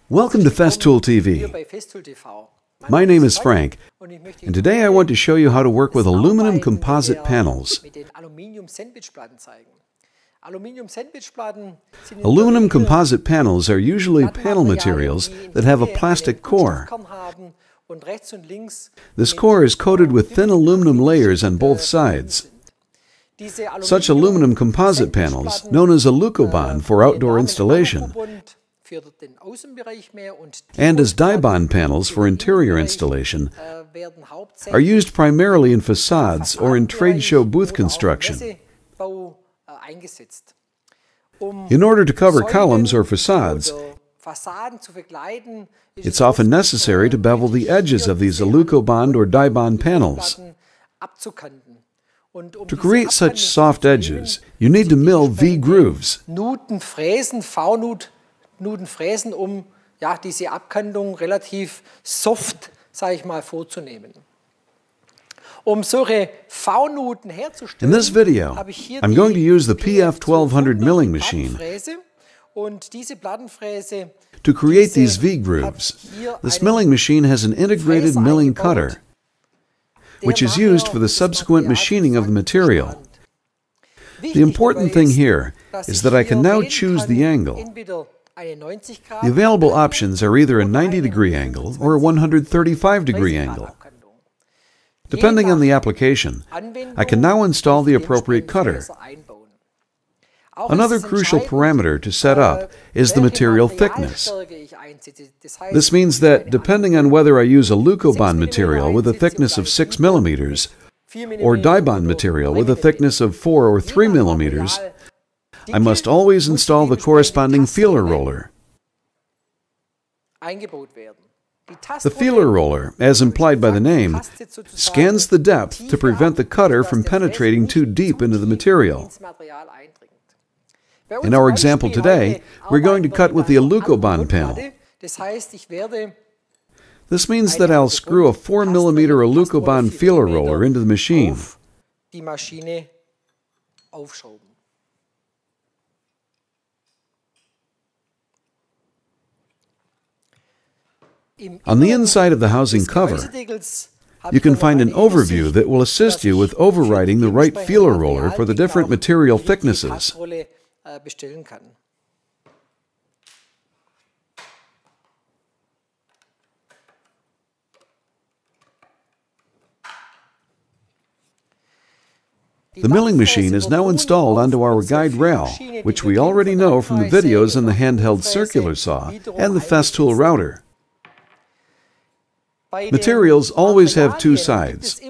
Welcome to Festool TV. My name is Frank, and today I want to show you how to work with aluminum composite panels. Aluminum composite panels are usually panel materials that have a plastic core. This core is coated with thin aluminum layers on both sides. Such aluminum composite panels, known as a leucobond for outdoor installation, and as die bond panels for interior installation, are used primarily in facades or in trade show booth construction. In order to cover columns or facades, it's often necessary to bevel the edges of these leucobond or die bond panels. To create such soft edges, you need to mill V-grooves. Diese Abkantung relativ soft, sage ich mal, vorzunehmen. Solche V-Nuten herzustellen, in this video, I'm going to use the PF1200 milling machine to create these V-grooves. This milling machine has an integrated milling cutter, which is used for the subsequent machining of the material. The important thing here is that I can now choose the angle. The available options are either a 90-degree angle or a 135-degree angle. Depending on the application, I can now install the appropriate cutter. Another crucial parameter to set up is the material thickness. This means that depending on whether I use a leucobond material with a thickness of 6 millimeters or die bond material with a thickness of 4 or 3 millimeters, I must always install the corresponding feeler roller. The feeler roller, as implied by the name, scans the depth to prevent the cutter from penetrating too deep into the material. In our example today, we're going to cut with the leucobond panel. This means that I'll screw a 4 millimeter leucobond feeler roller into the machine. On the inside of the housing cover, you can find an overview that will assist you with overriding the right feeler roller for the different material thicknesses. The milling machine is now installed onto our guide rail, which we already know from the videos on the handheld circular saw and the Festool router. Materials always have two sides,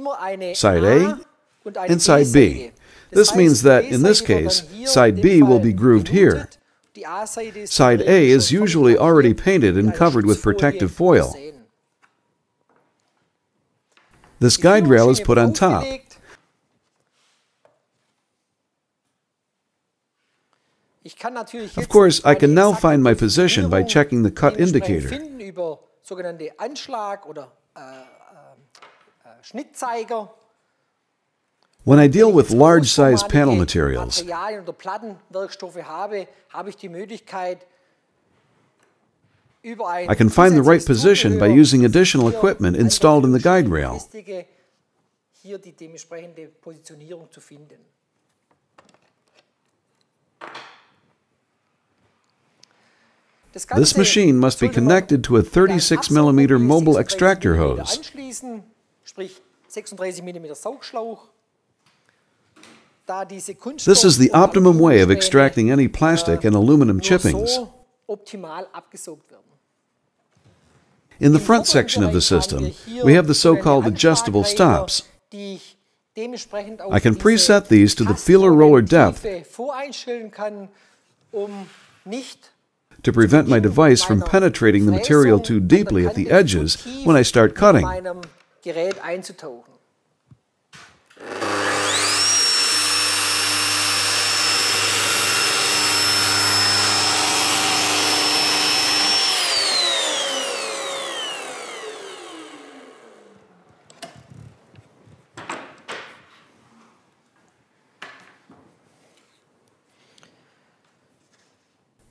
side A and side B. This means that, in this case, side B will be grooved here. Side A is usually already painted and covered with protective foil. This guide rail is put on top. Of course, I can now find my position by checking the cut indicator. When I deal with large-size panel materials, I can find the right position by using additional equipment installed in the guide rail. This machine must be connected to a 36 millimeter mobile extractor hose. This is the optimum way of extracting any plastic and aluminum chippings. In the front section of the system, we have the so-called adjustable stops. I can preset these to the feeler roller depth to prevent my device from penetrating the material too deeply at the edges when I start cutting.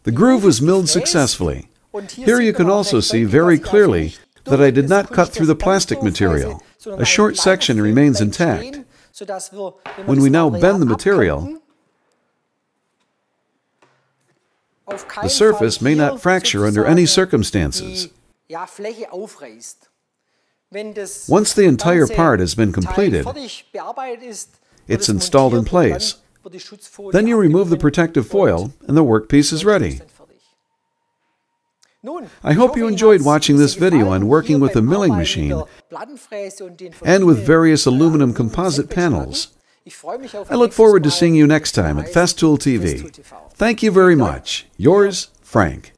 The groove was milled successfully. Here you can also see very clearly that I did not cut through the plastic material. A short section remains intact. When we now bend the material, the surface may not fracture under any circumstances. Once the entire part has been completed, it's installed in place. Then you remove the protective foil and the workpiece is ready. I hope you enjoyed watching this video on working with a milling machine and with various aluminum composite panels. I look forward to seeing you next time at Festool TV. Thank you very much. Yours, Frank.